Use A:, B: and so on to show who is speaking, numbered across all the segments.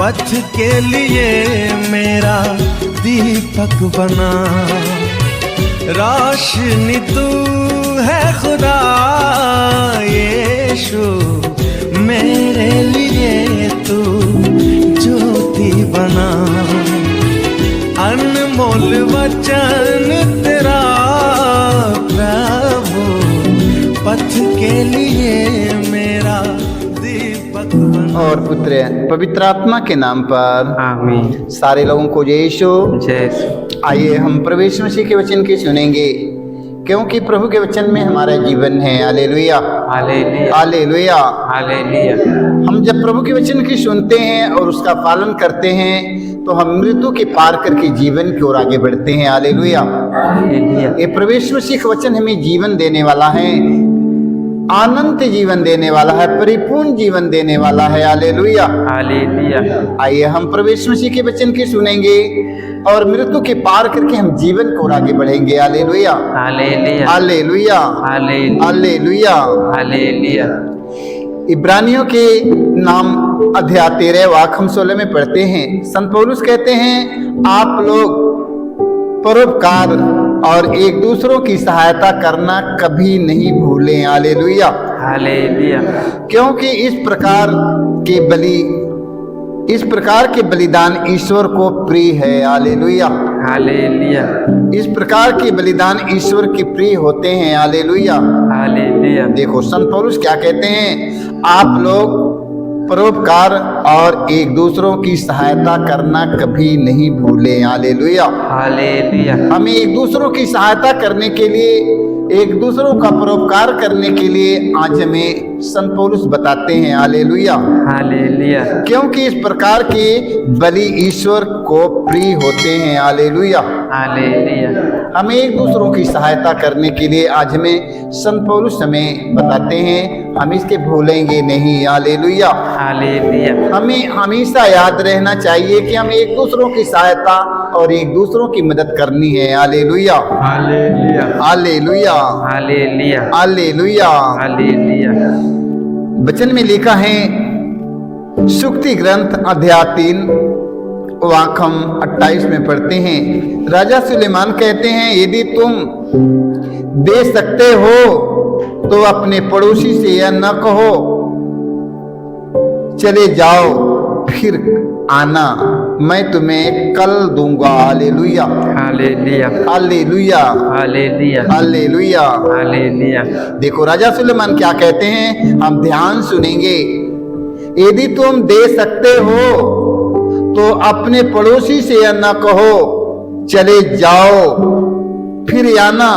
A: पथ के लिए मेरा दीपक बना। रोशनी तू है खुदा यीशु, मेरे लिए तू ज्योति बना। अनमोल वचन तेरा प्रभु, पथ के लिए मेरा दीपक बना।
B: और पुत्र पवित्र आत्मा के नाम पर
C: आमीन।
B: सारे लोगों को जय यीशु।
C: जय।
B: आइए हम प्रभु यीशु मसीह के वचन की सुनेंगे, क्योंकि प्रभु के वचन में हमारा जीवन है। Hallelujah
C: hallelujah
B: hallelujah.
C: हालेलुया।
B: हम जब प्रभु के वचन की सुनते हैं और उसका पालन करते हैं तो हम मृत्यु के पार करके जीवन की ओर आगे बढ़ते हैं। हालेलुया।
C: हालेलुया।
B: ये प्रभु यीशु मसीह का वचन हमें जीवन देने वाला है, अनंत जीवन देने वाला है, परिपूर्ण जीवन देने वाला है। Hallelujah
C: hallelujah.
B: आइए हम प्रभु यीशु मसीह के वचन की सुनेंगे और मृत्यु के पार करके हम जीवन को आगे बढ़ेंगे। Hallelujah
C: hallelujah.
B: Hallelujah
C: hallelujah.
B: Hallelujah.
C: Hallelujah.
B: इब्रानियों के नाम अध्याय 13 वाक्य हम 16 में पढ़ते हैं। संत पौलुस कहते हैं, आप लोग परोपकार और एक दूसरों की सहायता करना कभी नहीं भूलें। Hallelujah
C: hallelujah.
B: क्योंकि इस प्रकार के बलिदान ईश्वर को प्रिय है। Hallelujah
C: hallelujah.
B: इस प्रकार के बलिदान ईश्वर के प्रिय होते हैं। Hallelujah
C: hallelujah.
B: देखो संत पौलुस क्या कहते हैं, आप लोग परोपकार और एक दूसरों की सहायता करना कभी नहीं भूलें। Hallelujah
C: hallelujah.
B: हमें एक दूसरों की सहायता करने के लिए, एक दूसरों का परोपकार करने के लिए आज हमें संत पौलुस बताते हैं। Hallelujah
C: hallelujah.
B: क्योंकि इस प्रकार के बलि ईश्वर को प्रिय होते हैं। Hallelujah
C: hallelujah.
B: हमें एक दूसरों की सहायता करने के लिए आज हमें संत पौलुस हमें बताते हैं, हम इसके भूलेंगे नहीं। Hallelujah
C: hallelujah.
B: हमें हमेशा याद रहना चाहिए कि हमें एक दूसरों की सहायता और एक दूसरों की मदद करनी है। Hallelujah
C: hallelujah.
B: Hallelujah
C: hallelujah.
B: Hallelujah.
C: Hallelujah.
B: वचन में लिखा है, सुक्ति ग्रंथ अध्याय 3 वाक्य हम 28 में पढ़ते हैं। राजा सुलेमान कहते हैं, यदि तुम दे सकते हो तो अपने पड़ोसी से यह न कहो चले जाओ फिर आना, मैं तुम्हें कल दूंगा। Hallelujah
C: hallelujah.
B: Hallelujah
C: hallelujah.
B: Hallelujah.
C: Hallelujah.
B: देखो राजा सुलेमान क्या कहते हैं, हम ध्यान सुनेंगे। यदि तुम दे सकते हो तो अपने पड़ोसी से यह न कहो चले जाओ फिर आना,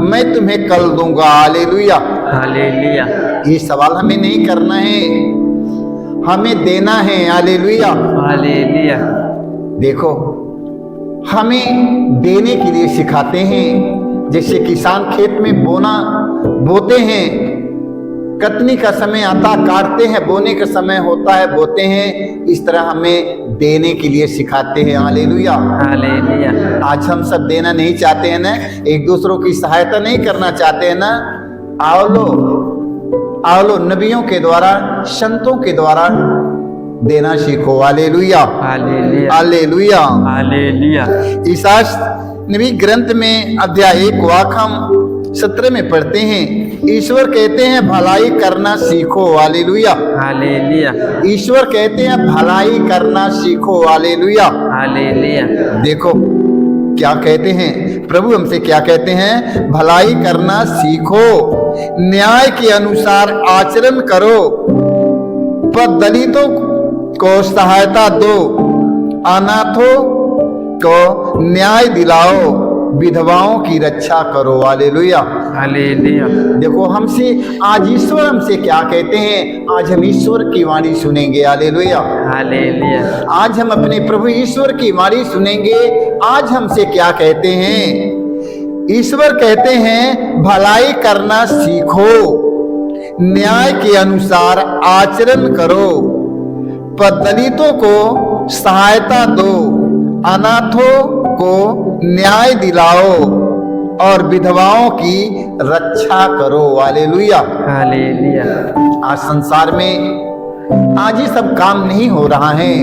B: मैं तुम्हें कल दूंगा। Hallelujah
C: hallelujah.
B: ये सवाल हमें नहीं करना है, हमें देना है। Hallelujah
C: hallelujah.
B: देखो हमें देने के लिए सिखाते हैं। जैसे किसान खेत में बोते हैं, कटनी का समय आता काटते हैं, बोने का समय होता है बोते हैं, इस तरह हमें देने के लिए सिखाते हैं। Hallelujah
C: hallelujah.
B: आज हम सब देना नहीं चाहते हैं ना, एक दूसरों की सहायता नहीं करना चाहते हैं ना। आओ लो नबियों के द्वारा, संतों के द्वारा देना सीखो। Hallelujah
C: hallelujah.
B: हालेलुया।
C: हालेलुया।
B: ईसास नबी ग्रंथ में अध्याय 1 वाक्य हम 17 में पढ़ते हैं, ईश्वर कहते हैं भलाई करना सीखो। Hallelujah
C: hallelujah.
B: ईश्वर कहते हैं भलाई करना सीखो। Hallelujah
C: hallelujah.
B: देखो क्या कहते हैं प्रभु, हमसे क्या कहते हैं, भलाई करना सीखो, न्याय के अनुसार आचरण करो, पर दलितों को सहायता दो, अनाथों को न्याय दिलाओ, विधवाओं की रक्षा करो। Hallelujah
C: hallelujah.
B: देखो आज ईश्वर हमसे क्या कहते हैं, आज हम ईश्वर की वाणी सुनेंगे। Hallelujah
C: hallelujah.
B: आज हम अपने प्रभु ईश्वर की वाणी सुनेंगे। आज हमसे क्या कहते हैं, ईश्वर कहते हैं भलाई करना सीखो, न्याय के अनुसार आचरण करो, पर दलितों को सहायता दो, अनाथों को न्याय दिलाओ और विधवाओं की रक्षा करो। Hallelujah
C: hallelujah.
B: आज संसार में आज ये सब काम नहीं हो रहा है।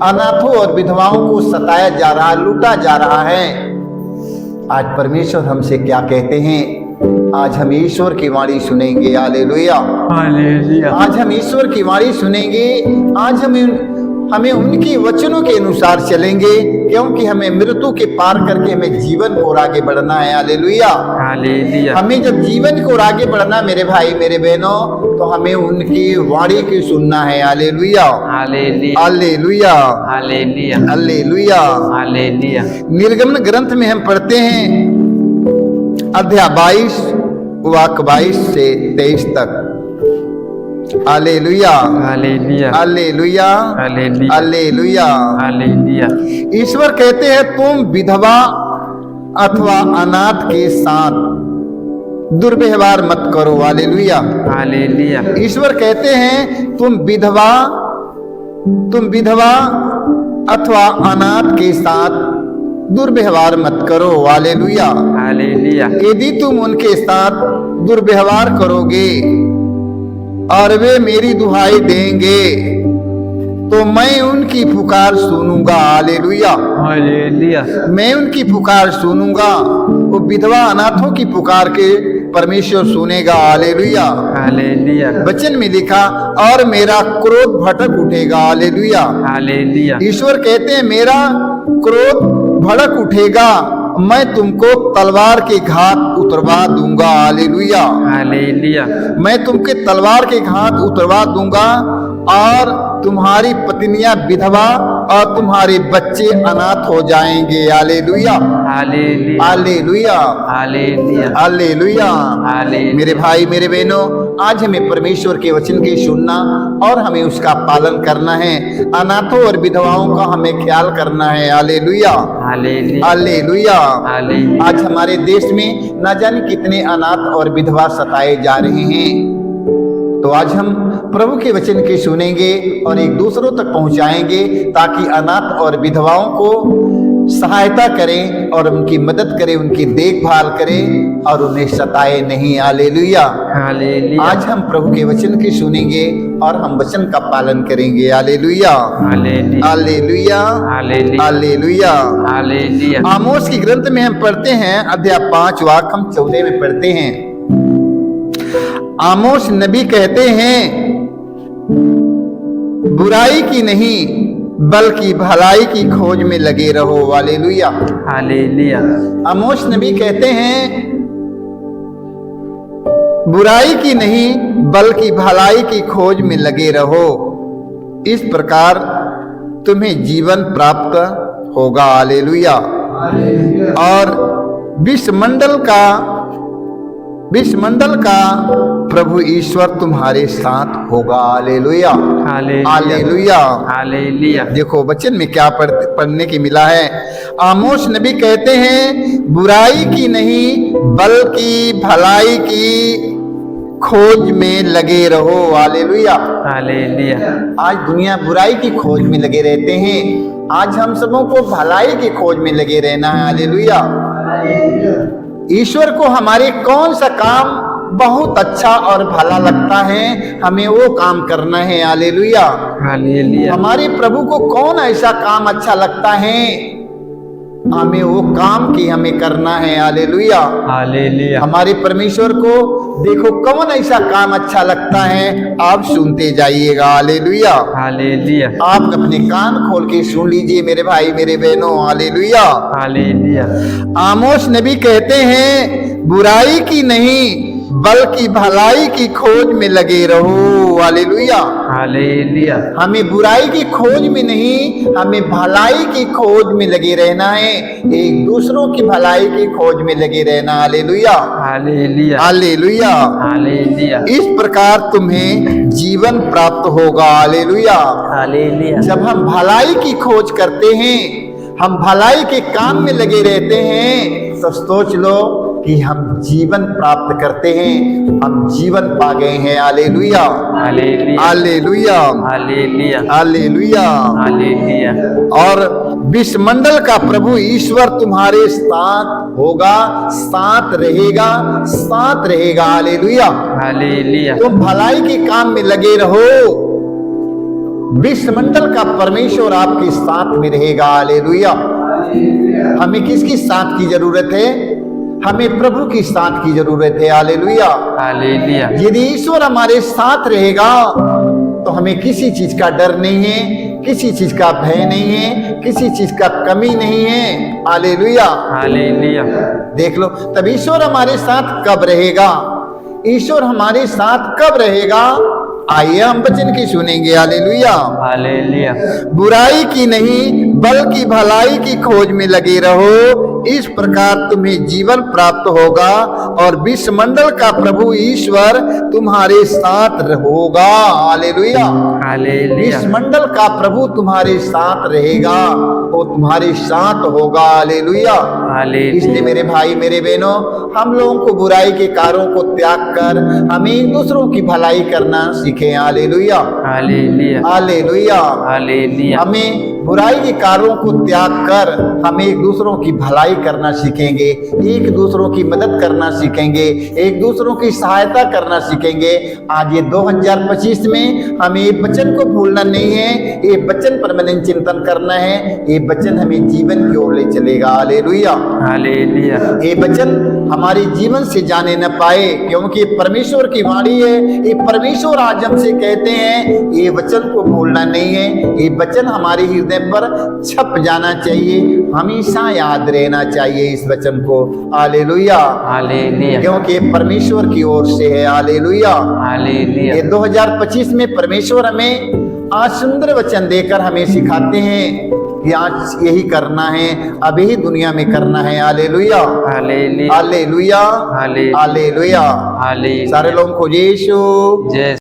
B: अनाथों और विधवाओं को सताया जा रहा, लूटा जा रहा है। आज परमेश्वर हमसे क्या कहते हैं? आज हम ईश्वर की वाणी सुनेंगे। हालेलुया,
C: हालेलुया,
B: आज हम ईश्वर की वाणी सुनेंगे। आज हमें उनकी वचनों के अनुसार चलेंगे, क्योंकि हमें मृत्यु के पार करके हमें जीवन को आगे बढ़ना है। हालेलुया,
C: हालेलुया,
B: हमें जब जीवन को आगे बढ़ना, मेरे भाई मेरे बहनों, तो हमें उनकी वाणी की सुनना है। Hallelujah,
C: hallelujah,
B: hallelujah,
C: hallelujah,
B: hallelujah.
C: Hallelujah,
B: निर्गमन ग्रंथ में हम पढ़ते हैं अध्याय 22 वाक्य 22 से 23 तक। Hallelujah,
C: hallelujah,
B: hallelujah,
C: hallelujah,
B: hallelujah.
C: Hallelujah,
B: ईश्वर कहते हैं तुम विधवा अथवा अनाथ के साथ दुर्व्यवहार मत करो। हालेलुया,
C: हालेलुया,
B: ईश्वर कहते हैं तुम विधवा अथवा अनाथ के साथ दुर्व्यवहार मत करो। हालेलुया,
C: हालेलुया,
B: यदि तुम उनके साथ दुर्व्यवहार करोगे और वे मेरी दुहाई देंगे तो मैं उनकी पुकार सुनूंगा। हालेलुया,
C: हालेलुया,
B: मैं उनकी पुकार सुनूंगा। वो विधवा अनाथों की पुकार के परमेश्वर सुनेगा। हालेलुया,
C: हालेलुया,
B: वचन में लिखा और मेरा क्रोध भड़क उठेगा। हालेलुया,
C: हालेलुया,
B: ईश्वर कहते हैं मेरा क्रोध भड़क उठेगा, मैं तुमको तलवार के घात उतरवा दूंगा। हालेलुया,
C: हालेलुया,
B: मैं तुमके तलवार के घात उतरवा दूंगा और तुम्हारी पत्नियां विधवा और तुम्हारे बच्चे अनाथ हो जाएंगे। Hallelujah,
C: hallelujah,
B: hallelujah,
C: hallelujah,
B: hallelujah.
C: Hallelujah,
B: मेरे भाई मेरे बहनों, आज हमें परमेश्वर के वचन के सुनना और हमें उसका पालन करना है। अनाथों और विधवाओं का हमें ख्याल करना है। Hallelujah,
C: hallelujah,
B: hallelujah.
C: हालेलुया,
B: आज हमारे देश में न जाने कितने अनाथ और विधवा सताए जा रहे हैं। तो आज हम प्रभु के वचन के सुनेंगे और एक दूसरों तक पहुंचाएंगे, ताकि अनाथ और विधवाओं को सहायता करें और उनकी मदद करें, उनकी देखभाल करें और उन्हें सताए नहीं। हालेलुया,
C: हालेलुया,
B: आज हम प्रभु के वचन के सुनेंगे और हम वचन का पालन करेंगे। Hallelujah,
C: hallelujah,
B: hallelujah,
C: hallelujah,
B: hallelujah.
C: Hallelujah,
B: आमोस की ग्रंथ में हम पढ़ते हैं अध्याय 5 वाक्य हम 14 में पढ़ते हैं। आमोस नबी कहते हैं बुराई की नहीं बल्कि भलाई की खोज में लगे रहो। हालेलुया,
C: हालेलुया,
B: आमोस नबी कहते हैं बुराई की नहीं बल्कि भलाई की खोज में लगे रहो, इस प्रकार तुम्हें जीवन प्राप्त होगा। हालेलुया, और विश्वमंडल का प्रभु ईश्वर तुम्हारे साथ होगा। हालेलुया, हालेलुया,
C: हालेलुया,
B: देखो वचन में क्या पढ़ने की मिला है। आमोस नबी कहते हैं बुराई की नहीं बल्कि भलाई की खोज में लगे रहो। हालेलुया,
C: हालेलुया,
B: आज दुनिया बुराई की खोज में लगे रहते हैं, आज हम सबों को भलाई की खोज में लगे रहना है। हालेलुया, ईश्वर को हमारे कौन सा काम बहुत अच्छा और भला लगता है, हमें वो काम करना है। हालेलुया,
C: हालेलुया,
B: हमारे प्रभु को कौन ऐसा काम अच्छा लगता है, हमें वो काम की हमें करना है। हालेलुया,
C: हालेलुया,
B: हमारे परमेश्वर को देखो कौन ऐसा काम अच्छा लगता है, आप सुनते जाइएगा। हालेलुया,
C: हालेलुया,
B: आप अपने कान खोल के सुन लीजिए मेरे भाई मेरे बहनों। हालेलुया,
C: हालेलुया,
B: आमोस नबी कहते हैं बुराई की नहीं बल्कि भलाई की खोज में लगे रहो। हालेलुया,
C: हालेलुया,
B: हमें बुराई की खोज में नहीं, हमें भलाई की खोज में लगे रहना है, एक दूसरों की भलाई की खोज में लगे रहना। हालेलुया,
C: हालेलुया,
B: हालेलुया,
C: हालेलुया,
B: इस प्रकार तुम्हें जीवन प्राप्त होगा। हालेलुया,
C: हालेलुया,
B: जब हम भलाई की खोज करते हैं, हम भलाई के काम में लगे रहते हैं, तो सोच लो कि हम जीवन प्राप्त करते हैं, हम जीवन पा गए हैं। Hallelujah,
C: hallelujah,
B: hallelujah,
C: hallelujah,
B: hallelujah.
C: Hallelujah,
B: और विश्वमंडल का प्रभु ईश्वर तुम्हारे साथ होगा, साथ रहेगा, साथ रहेगा। हालेलुया,
C: हालेलुया,
B: तुम भलाई के काम में लगे रहो विश्वमंडल का परमेश्वर आपके साथ में रहेगा। हालेलुया। हमें किसकी साथ की जरूरत है? हमें प्रभु की साथ की जरूरत है। हालेलुया।
C: हालेलुया।
B: यदि ईश्वर हमारे साथ रहेगा तो हमें किसी चीज का डर नहीं है, किसी चीज का भय नहीं है, किसी चीज का कमी नहीं है। हालेलुया।
C: हालेलुया।
B: देख लो, तब ईश्वर हमारे साथ कब रहेगा? ईश्वर हमारे साथ कब रहेगा? आइए हम वचन की सुनेंगे। हालेलुया।
C: हालेलुया।
B: बुराई की नहीं बल्कि भलाई की खोज में लगे रहो, इस प्रकार तुम्हें जीवन प्राप्त होगा और विश्वमंडल का प्रभु ईश्वर तुम्हारे साथ होगा। हालेलुया।
C: हालेलुया।
B: विश्वमंडल का प्रभु तुम्हारे साथ रहेगा, वो तुम्हारे साथ होगा। हालेलुया।
C: हालेलुया।
B: इसलिए मेरे भाई मेरे बहनों, हम लोगों को बुराई के कार्यों को त्याग कर हमें एक दूसरों की भलाई करना सीखें। हालेलुया।
C: हालेलुया।
B: हालेलुया।
C: हालेलुया।
B: हमें बुराई के कार्यों को त्याग कर हमें एक दूसरों की भलाई करना सीखेंगे, एक दूसरों की मदद करना सीखेंगे, एक दूसरों की सहायता करना सीखेंगे। आज ये 2025 में हमें ये वचन को भूलना नहीं है, ये वचन पर मैंने चिंतन करना है। ये वचन हमें जीवन की ओर ले चलेगा। हालेलुया।
C: हालेलुया।
B: ये वचन हमारे जीवन से जाने न पाए, क्योंकि ये परमेश्वर की वाणी है। ये परमेश्वर आज हमसे कहते हैं, ये वचन को भूलना नहीं है। ये वचन हमारे हृदय पर छप जाना चाहिए, हमेशा याद रहना चाहिए इस वचन को। हालेलुया।
C: हालेलुया।
B: क्योंकि ये परमेश्वर की ओर से है। हालेलुया।
C: हालेलुया।
B: ये 2025 में परमेश्वर हमें आज सुंदर वचन देकर हमें सिखाते हैं कि आज यही करना है, अब यही दुनिया में करना है। Hallelujah.
C: Hallelujah.
B: Hallelujah.
C: Hallelujah.
B: Hallelujah.
C: Hallelujah.
B: सारे लोगों को यीशु
C: जय